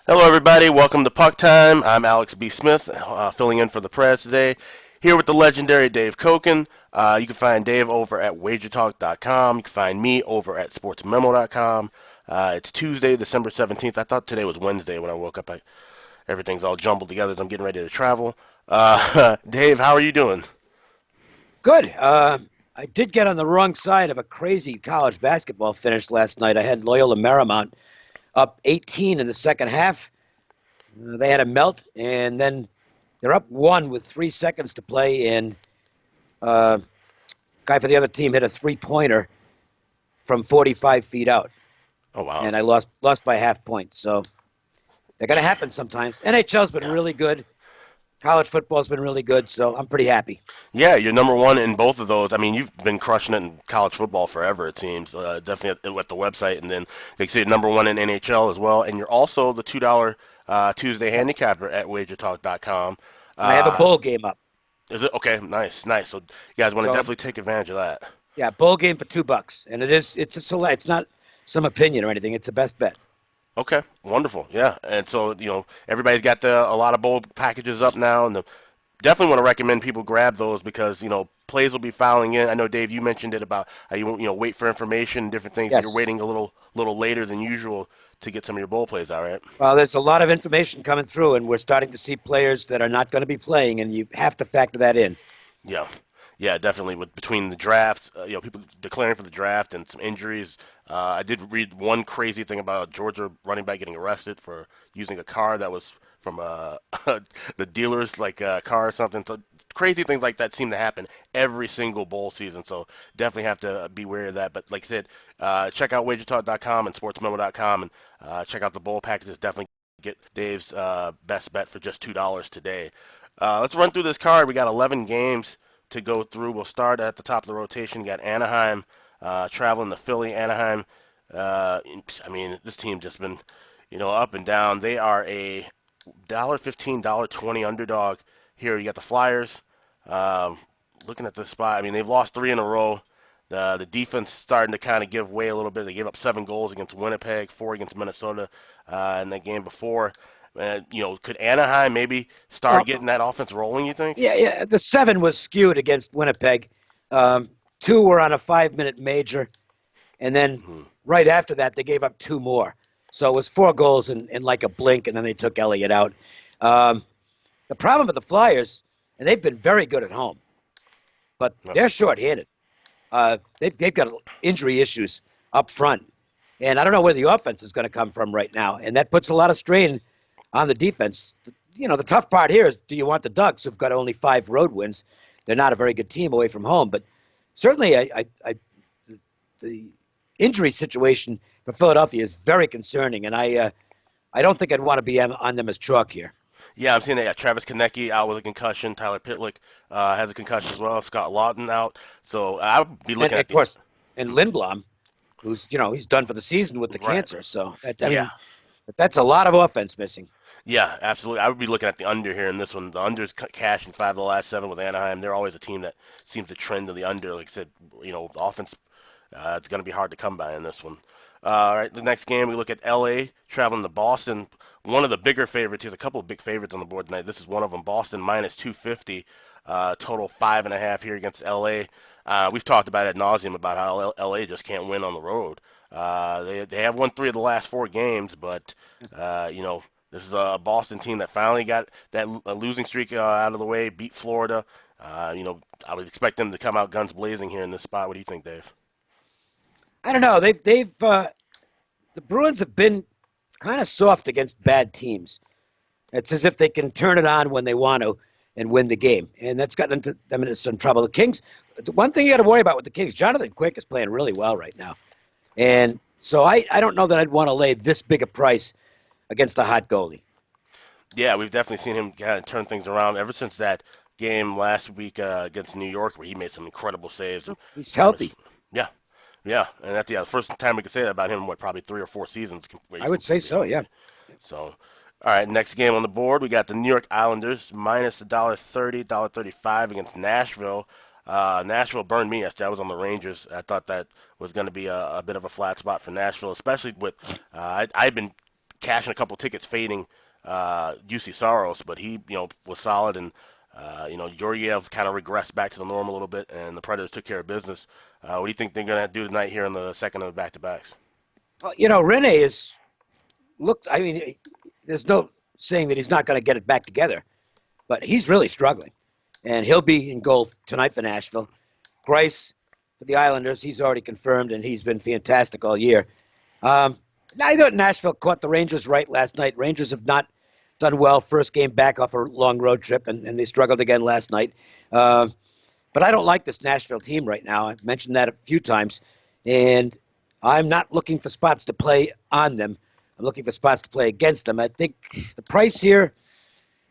Hello, everybody. Welcome to Puck Time. I'm Alex B. Smith, filling in for the Prez today. Here with the legendary Dave Cokin. You can find Dave over at WagerTalk.com. You can find me over at SportsMemo.com. It's Tuesday, December 17th. I thought today was Wednesday when I woke up. Everything's all jumbled together. I'm getting ready to travel. Dave, how are you doing? Good. I did get on the wrong side of a crazy college basketball finish last night. I had Loyola Marymount up 18 in the second half. They had a melt, and then they're up one with 3 seconds to play, and guy for the other team hit a three-pointer from 45 feet out, Oh, wow. and I lost by a half point. So they're going to happen sometimes. NHL's been Yeah. really good. College football's been really good, so I'm pretty happy. Yeah, you're number one in both of those. I mean, you've been crushing it in college football forever, it seems. Definitely at the website, and then they say number one in NHL as well. And you're also the $2 Tuesday Yep. handicapper at WagerTalk.com. And I have a Uh, bowl game up. is it okay? Nice, nice. So you guys want to So definitely take advantage of that. yeah, bowl game for $2, and it's a select. It's not some opinion or anything. It's a best bet. Okay, wonderful. Yeah, and so everybody's got a lot of bowl packages up now, and definitely want to recommend people grab those because plays will be filing in. I know Dave, you mentioned it about how you wait for information and different things. You're Yes. waiting a little later than usual to get some of your bowl plays out, right? Well, there's a lot of information coming through, and we're starting to see players that are not going to be playing, and you have to factor that in. Yeah, yeah, definitely. With between the drafts, people declaring for the draft and some injuries. I did read one crazy thing about a Georgia running back getting arrested for using a car that was from the dealer's car or something. So crazy things like that seem to happen every single bowl season. So definitely have to be wary of that. But like I said, check out wagertalk.com and sportsmemo.com and check out the bowl packages. Definitely get Dave's best bet for just $2 today. Let's run through this card. We got 11 games to go through. We'll start at the top of the rotation. You got Anaheim traveling to Philly. Anaheim, I mean, this team just been, up and down. They are a $1.15, $1.20 underdog here. You got the Flyers. Um, Looking at this spot, I mean, they've lost three in a row. The defense starting to kind of give way a little bit. They gave up 7 goals against Winnipeg, 4 against Minnesota in the game before. Could Anaheim maybe start Well, getting that offense rolling, you think? yeah. The seven was skewed against Winnipeg. Two were on a 5-minute major, and then Hmm. right after that, they gave up two more. So it was 4 goals in like a blink, and then they took Elliott out. Um, the problem with the Flyers, and they've been very good at home, but Yep. they're shorthanded. They've got injury issues up front, and I don't know where the offense is going to come from right now, and that puts a lot of strain on the defense. The tough part here is, do you want the Ducks, who've got only 5 road wins? They're not a very good team away from home, but certainly, the injury situation for Philadelphia is very concerning, and I don't think I'd want to be on them as chalk here. Yeah, I'm seeing that. Yeah, Travis Konecny out with a concussion. Tyler Pitlick has a concussion as well. Scott Lawton out. So I would be And looking of at the course, and Lindblom, who's he's done for the season with the right. cancer. So I Yeah, mean, that's a lot of offense missing. yeah, absolutely. I would be looking at the under here in this one. The under's cash in 5 of the last 7 with Anaheim. They're always a team that seems to trend to the under. Like I said, the offense it's going to be hard to come by in this one. All right, the next game we look at LA traveling to Boston. One of the bigger favorites. Here's a couple of big favorites on the board tonight. This is one of them. Boston minus 250. Total 5.5 here against LA. We've talked about it ad nauseum about how LA just can't win on the road. They have won 3 of the last 4 games, but this is a Boston team that finally got that losing streak out of the way, beat Florida. I would expect them to come out guns blazing here in this spot. What do you think, Dave? I don't know. The Bruins have been kind of soft against bad teams. It's as if they can turn it on when they want to and win the game, and that's gotten them into some trouble. The Kings. The one thing you got to worry about with the Kings, Jonathan Quick is playing really well right now, and so I don't know that I'd want to lay this big a price against a hot goalie. Yeah, we've definitely seen him kind of turn things around ever since that game last week against New York, where he made some incredible saves. And He's kind of, healthy. yeah, yeah, and that's the first time we could say that about him. What, probably 3 or 4 seasons where I he's would say completely so. Yeah. healthy. So, all right, next game on the board, we got the New York Islanders minus $1.30, $1.35 against Nashville. Nashville burned me yesterday. I was on the Rangers. I thought that was going to be a bit of a flat spot for Nashville, especially with I've been cashing a couple tickets, fading UC Saros, but he was solid, and Georgiev kind of regressed back to the norm a little bit, and the Predators took care of business. What do you think they're going to do tonight here in the second of the back-to-backs? Well, Rene is looked. I mean, there's no saying that he's not going to get it back together, but he's really struggling, and he'll be in goal tonight for Nashville. Grice for the Islanders, he's already confirmed, and he's been fantastic all year. I thought Nashville caught the Rangers right last night. Rangers have not done well. First game back off a long road trip, and they struggled again last night. But I don't like this Nashville team right now. I've mentioned that a few times, and I'm not looking for spots to play on them. I'm looking for spots to play against them. I think the price here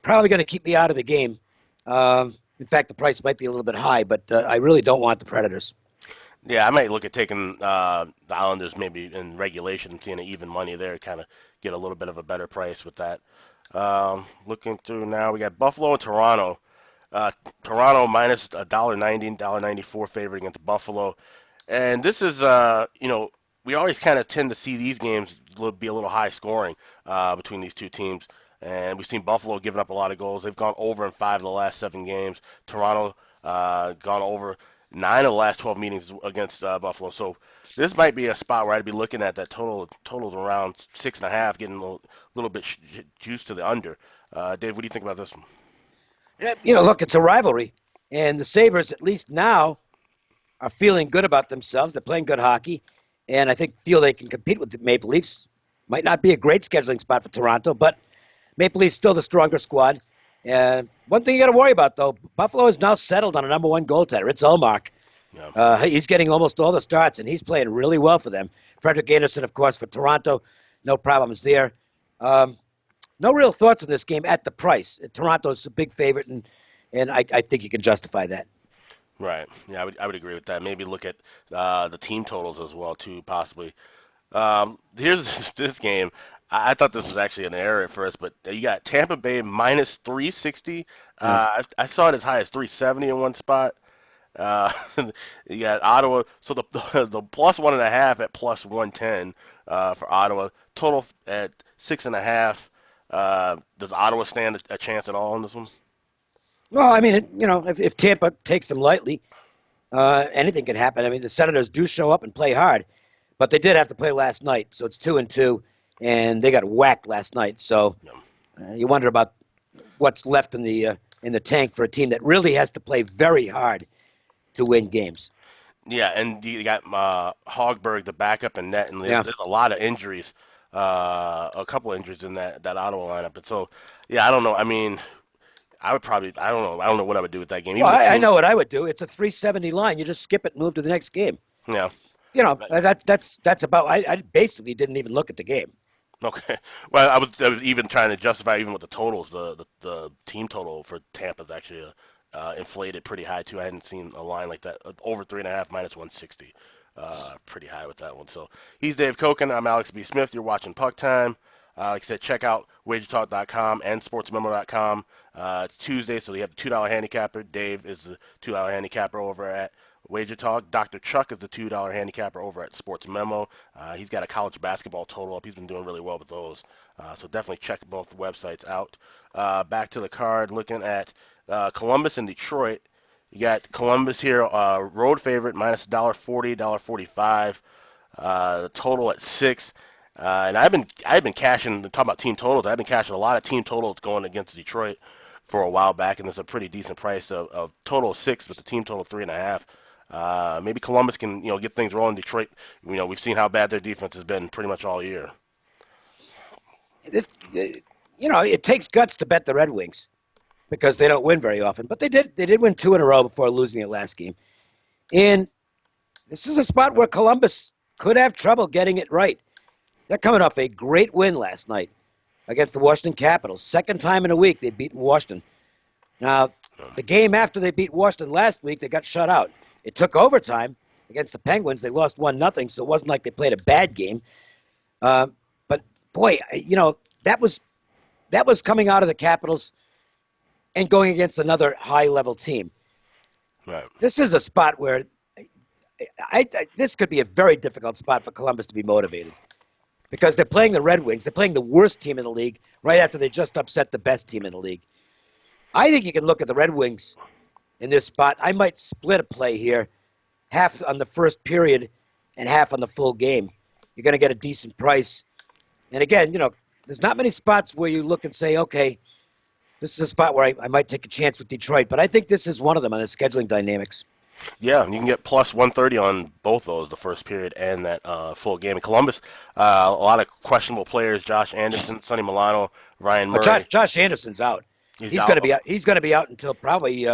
probably going to keep me out of the game. In fact, the price might be a little bit high, but I really don't want the Predators. Yeah, I might look at taking the Islanders maybe in regulation and seeing an even money there, kind of get a little bit of a better price with that. Looking through now, we got Buffalo and Toronto. Toronto minus $1.90, $1.94 favorite against Buffalo. And this is, we always kind of tend to see these games be a little high scoring between these two teams. And we've seen Buffalo giving up a lot of goals. They've gone over in 5 of the last 7 games. Toronto gone over 9 of the last 12 meetings against Buffalo. So this might be a spot where I'd be looking at that totals around 6.5, getting a little bit juice to the under. Dave, what do you think about this one? Look, it's a rivalry, and the Sabres, at least now, are feeling good about themselves. They're playing good hockey, and I think feel they can compete with the Maple Leafs. Might not be a great scheduling spot for Toronto, but Maple Leafs still the stronger squad. One thing you got to worry about, though, Buffalo is now settled on a number one goaltender. It's Ullmark. Yeah. He's getting almost all the starts, and he's playing really well for them. Frederick Anderson, of course, for Toronto. No problems there. No real thoughts on this game at the price. Toronto's a big favorite, and I think you can justify that. Right. Yeah, I would agree with that. Maybe look at the team totals as well, too, possibly. Here's this game. I thought this was actually an error at first, but you got Tampa Bay minus 360. I saw it as high as 370 in one spot. You got Ottawa. So the plus 1.5 at plus 110 for Ottawa. Total at 6.5. Does Ottawa stand a chance at all in this one? Well, I mean, if Tampa takes them lightly, anything can happen. I mean, the Senators do show up and play hard, but they did have to play last night, so it's 2-2, and they got whacked last night. So you wonder about what's left in the tank for a team that really has to play very hard to win games. Yeah, and you got Hogberg, the backup, and net, and there's a lot of injuries, a couple injuries in that Ottawa lineup. And so, yeah, I don't know. I mean, I don't know what I would do with that game. Well, I know what I would do. It's a 370 line. You just skip it and move to the next game. Yeah. That's about. I basically didn't even look at the game. Okay. Well, I was even trying to justify even with the totals. The team total for Tampa is actually inflated pretty high too. I hadn't seen a line like that over 3.5 minus 160. Pretty high with that one. So he's Dave Cokin. I'm Alex B. Smith. You're watching Puck Time. Like I said, check out WagerTalk.com and SportsMemo.com. It's Tuesday, so we have the $2 handicapper. Dave is the $2 handicapper over at WagerTalk. Dr. Chuck is the $2 handicapper over at Sports Memo. He's got a college basketball total up. He's been doing really well with those. So definitely check both websites out. Back to the card, looking at Columbus and Detroit. You got Columbus here, road favorite, minus $1.40, $1.45. The total at 6. And I've been cashing, talking about team totals, I've been cashing a lot of team totals going against Detroit for a while back, and there's a pretty decent price of total 6, but the team total 3.5. Maybe Columbus can get things rolling. Detroit, we've seen how bad their defense has been pretty much all year. It takes guts to bet the Red Wings because they don't win very often, but they did win 2 in a row before losing it last game. And this is a spot where Columbus could have trouble getting it right. They're coming off a great win last night against the Washington Capitals. Second time in a week they've beaten Washington. Now, the game after they beat Washington last week, they got shut out. It took overtime against the Penguins. They lost 1-0, so it wasn't like they played a bad game. But, boy, that was coming out of the Capitals and going against another high-level team. Right. This is a spot where this could be a very difficult spot for Columbus to be motivated. because they're playing the Red Wings. They're playing the worst team in the league right after they just upset the best team in the league. I think you can look at the Red Wings in this spot. I might split a play here, half on the first period and half on the full game. You're going to get a decent price. And again, there's not many spots where you look and say, okay, this is a spot where I might take a chance with Detroit, but I think this is one of them on the scheduling dynamics. Yeah, you can get plus 130 on both those, the first period and that full game. In Columbus, a lot of questionable players: Josh Anderson, Sonny Milano, Ryan Oh, Murray. Josh Anderson's out. He's He's going out. to be out. He's going to be out until probably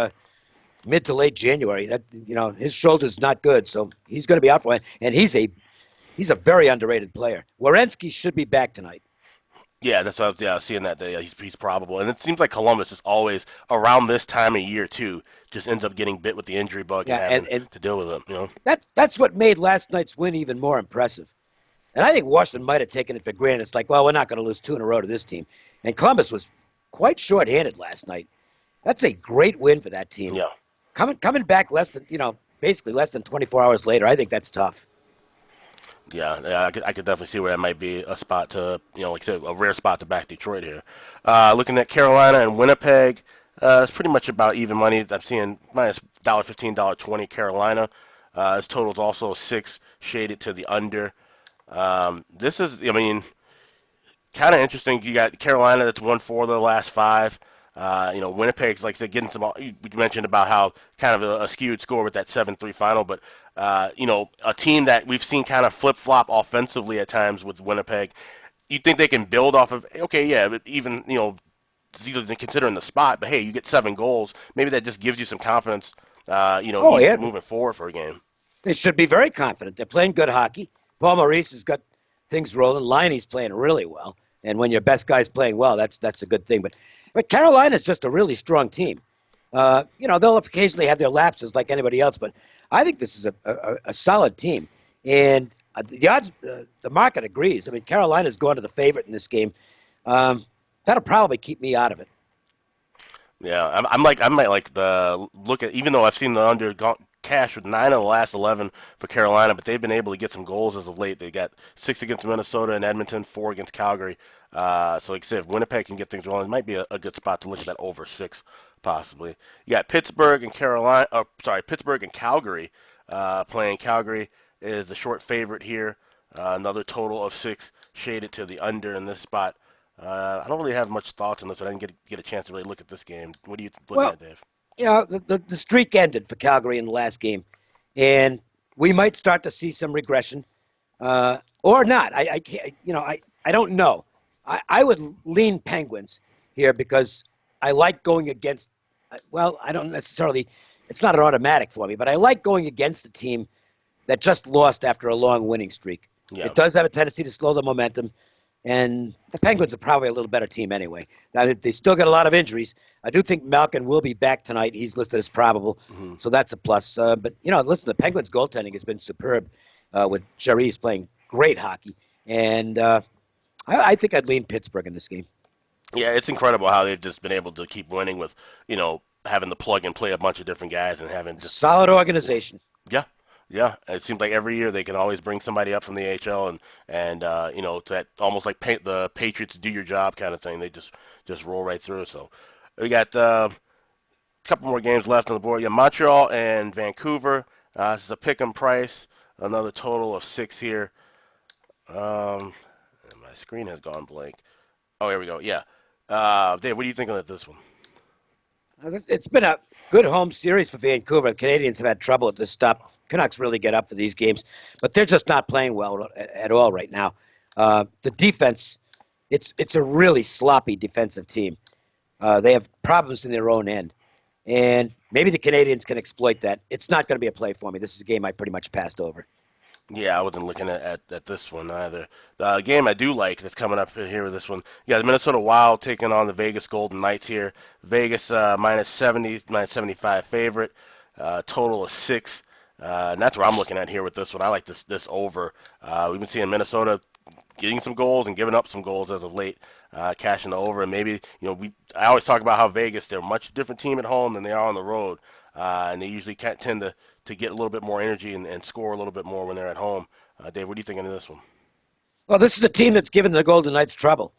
mid to late January. That his shoulder's not good, so he's going to be out for it. And he's a very underrated player. Werenski should be back tonight. Yeah, that's what I was seeing that day. He's probable, and it seems like Columbus is always around this time of year too. Just ends up getting bit with the injury bug and Yeah, having and to deal with it. that's what made last night's win even more impressive. And I think Washington might have taken it for granted. It's like, well, we're not going to lose two in a row to this team. And Columbus was quite short-handed last night. That's a great win for that team. Yeah. Coming back basically less than 24 hours later, I think that's tough. Yeah, I could definitely see where that might be a spot to, like I said, a rare spot to back Detroit here. Looking at Carolina and Winnipeg, it's pretty much about even money. I'm seeing minus $1.15, $1.20 Carolina. This total is also 6, shaded to the under. This is, kind of interesting. You got Carolina that's won 4 of the last 5. Winnipeg's, like I said, getting some. You mentioned about how kind of a skewed score with that 7-3 final, but a team that we've seen kind of flip flop offensively at times with Winnipeg. You think they can build off of? Okay, yeah, but even considering the spot, but hey, you get 7 goals. Maybe that just gives you some confidence. Oh, Even yeah. moving forward for a game. They should be very confident. They're playing good hockey. Paul Maurice has got things rolling. Liney's playing really well. And when your best guy's playing well, that's a good thing. But Carolina's just a really strong team. They'll occasionally have their lapses like anybody else, but I think this is a solid team. And the odds, the market agrees. I mean, Carolina's going to the favorite in this game. That'll probably keep me out of it. Yeah, I might like the look at, even though I've seen the under cash with 9 of the last 11 for Carolina, but they've been able to get some goals as of late. They got 6 against Minnesota and Edmonton, 4 against Calgary. So like I said, if Winnipeg can get things rolling, it might be a good spot to look at that over 6 possibly. You got Pittsburgh and Pittsburgh and Calgary playing. Calgary is the short favorite here. Another total of 6, shaded to the under in this spot. I don't really have much thoughts on this, but I didn't get a chance to really look at this game. What are you looking Well, at, Dave? the streak ended for Calgary in the last game, and we might start to see some regression, or not. I don't know. I would lean Penguins here because I like going against. Well, I don't necessarily. It's not an automatic for me, but I like going against a team that just lost after a long winning streak. Yeah. It does have a tendency to slow the momentum. And the Penguins are probably a little better team anyway. Now, they still got a lot of injuries. I do think Malkin will be back tonight. He's listed as probable, so that's a plus. But, listen, the Penguins' goaltending has been superb with Jarry's playing great hockey. And I think I'd lean Pittsburgh in this game. Yeah, it's incredible how they've just been able to keep winning with, having to plug and play a bunch of different guys and having just Solid organization. yeah, yeah. It seems like every year they can always bring somebody up from the AHL and it's that almost like the Patriots do your job kind of thing. They just roll right through. So we got a couple more games left on the board. Yeah, Montreal and Vancouver. This is a pick 'em price. Another total of 6 here. And my screen has gone blank. Oh, here we go. Yeah. Dave, what are you thinking of this one? It's been a good home series for Vancouver. The Canadiens have had trouble at this stop. Canucks really get up for these games, but they're just not playing well at all right now. The defense, it's a really sloppy defensive team. They have problems in their own end, and maybe the Canadiens can exploit that. It's not going to be a play for me. This is a game I pretty much passed over. Yeah, I wasn't looking at this one either. The game I do like that's coming up here with this one. Yeah, the Minnesota Wild taking on the Vegas Golden Knights here. Vegas minus 70, minus 75 favorite. Total of 6. And that's what I'm looking at here with this one. I like this over. We've been seeing Minnesota getting some goals and giving up some goals as of late, cashing the over. And maybe, I always talk about how Vegas, they're a much different team at home than they are on the road. And they usually tend to get a little bit more energy and score a little bit more when they're at home. Dave, what do you think of this one? Well, this is a team that's given the Golden Knights trouble.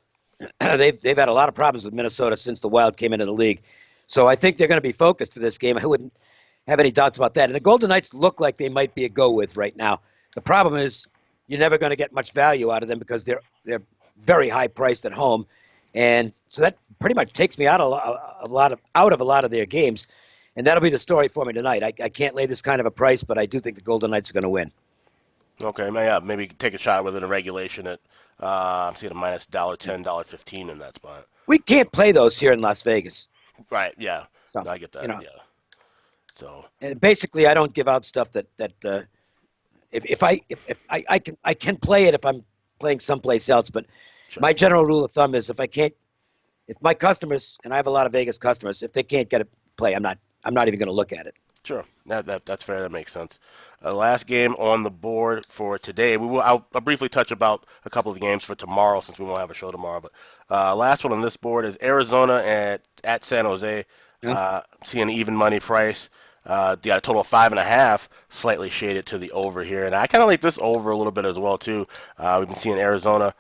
They've had a lot of problems with Minnesota since the Wild came into the league. So I think they're going to be focused to this game. I wouldn't have any doubts about that. And the Golden Knights look like they might be a go with right now. The problem is you're never going to get much value out of them because they're very high priced at home, and so that pretty much takes me out a lot of their games, and that'll be the story for me tonight. I can't lay this kind of a price, but I do think the Golden Knights are going to win. Okay, yeah, maybe take a shot with it in regulation at I'm seeing a minus $1.10, $1.15 in that spot. We can't play those here in Las Vegas. Right, yeah. So, No, I get that, yeah. So and basically, I don't give out stuff that if I can play it if I'm playing someplace else, but sure. my general rule of thumb is if my customers, and I have a lot of Vegas customers, if they can't get a play, I'm not even going to look at it. Sure, that's fair. That makes sense. Last game on the board for today. I'll briefly touch about a couple of games for tomorrow since we won't have a show tomorrow. But last one on this board is Arizona at San Jose. Seeing an even money price. Got a total of 5.5, slightly shaded to the over here, and I kind of like this over a little bit as well too. We've been seeing Arizona.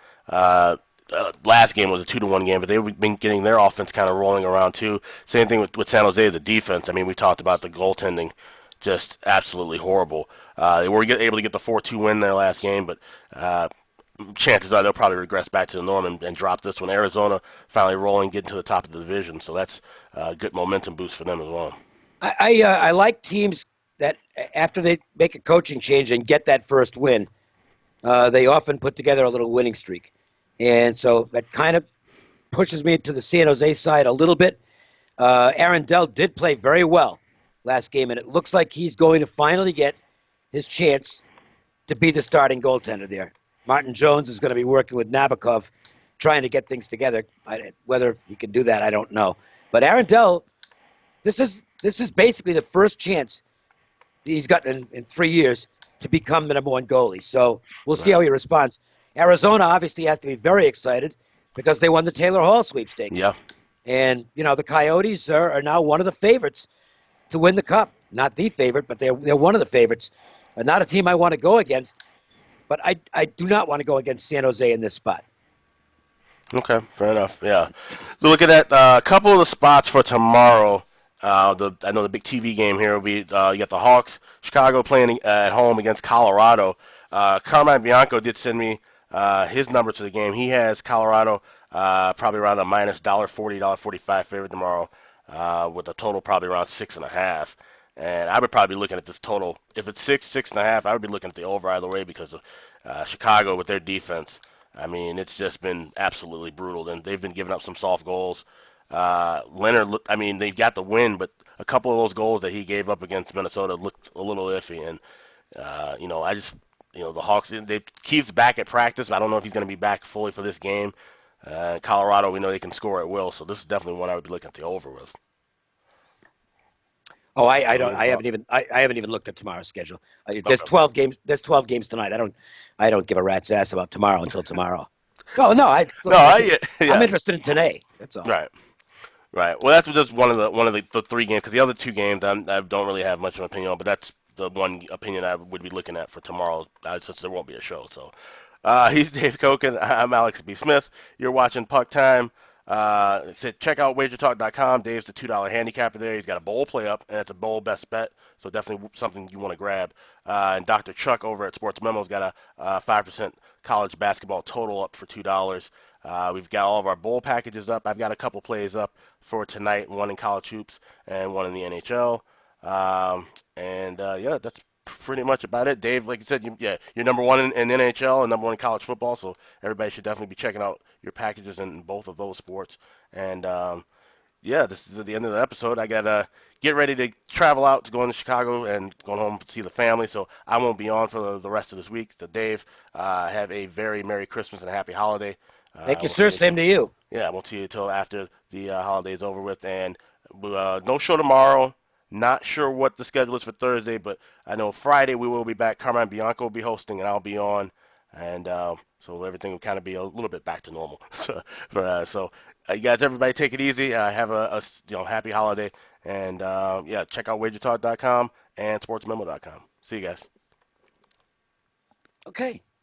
Last game was a 2-1 game, but they've been getting their offense kind of rolling around too. Same thing with San Jose, the defense. I mean, we talked about the goaltending, just absolutely horrible. They were able to get the 4-2 win their last game, but chances are they'll probably regress back to the norm and drop this one. Arizona finally rolling, getting to the top of the division, so that's a good momentum boost for them as well. I like teams that after they make a coaching change and get that first win, they often put together a little winning streak. And so that kind of pushes me to the San Jose side a little bit. Aaron Dell did play very well last game, and it looks like he's going to finally get his chance to be the starting goaltender there. Martin Jones is going to be working with Nabokov, trying to get things together. Whether he can do that, I don't know. But Aaron Dell, this is basically the first chance he's gotten in 3 years to become the number one goalie. So we'll see how he responds. Arizona obviously has to be very excited because they won the Taylor Hall sweepstakes. Yeah. And, the Coyotes are now one of the favorites to win the Cup. Not the favorite, but they're one of the favorites. Not a team I want to go against, but I do not want to go against San Jose in this spot. Okay, fair enough. Yeah. So looking at a couple of the spots for tomorrow. I know the big TV game here will be you got the Hawks, Chicago playing at home against Colorado. Carmine Bianco did send me his number to the game. He has Colorado probably around a minus $1.40, $1.45 favorite tomorrow, with a total probably around 6.5. And I would probably be looking at this total. If it's 6.5, I would be looking at the over either way because of Chicago with their defense. I mean, it's just been absolutely brutal, and they've been giving up some soft goals. Leonard, I mean, they've got the win, but a couple of those goals that he gave up against Minnesota looked a little iffy. And I just, the Hawks, Keith's back at practice. But I don't know if he's going to be back fully for this game. Colorado, we know they can score at will, so this is definitely one I would be looking at the over with. Oh, I haven't even looked at tomorrow's schedule. There's Okay. 12 games. There's 12 games tonight. I don't give a rat's ass about tomorrow until tomorrow. No, Yeah. I'm interested in today. That's all. Right. Right. Well, that's just one of the three games because the other two games I don't really have much of an opinion on, but that's the one opinion I would be looking at for tomorrow since there won't be a show. So, he's Dave Cokin. I'm Alex B. Smith. You're watching Puck Time. Check out WagerTalk.com. Dave's the $2 handicapper there. He's got a bowl play up, and it's a bowl best bet, so definitely something you want to grab. And Dr. Chuck over at Sports Memo's got a 5% college basketball total up for $2. We've got all of our bowl packages up. I've got a couple plays up for tonight, one in college hoops and one in the NHL. That's pretty much about it. Dave, like you said, you're number one in NHL and number one in college football, so everybody should definitely be checking out your packages in both of those sports. And this is the end of the episode. I gotta get ready to travel out to go into Chicago and going home to see the family, so I won't be on for the rest of this week. So Dave, have a very Merry Christmas and a Happy Holiday. Thank you, sir. Same to you. Yeah, I won't see you until after the holiday is over with. And no show tomorrow. Not sure what the schedule is for Thursday, but I know Friday we will be back. Carmine Bianco will be hosting, and I'll be on. And so everything will kind of be a little bit back to normal. So you guys, everybody take it easy. Have a happy holiday. And check out WagerTalk.com and SportsMemo.com. See you guys. Okay.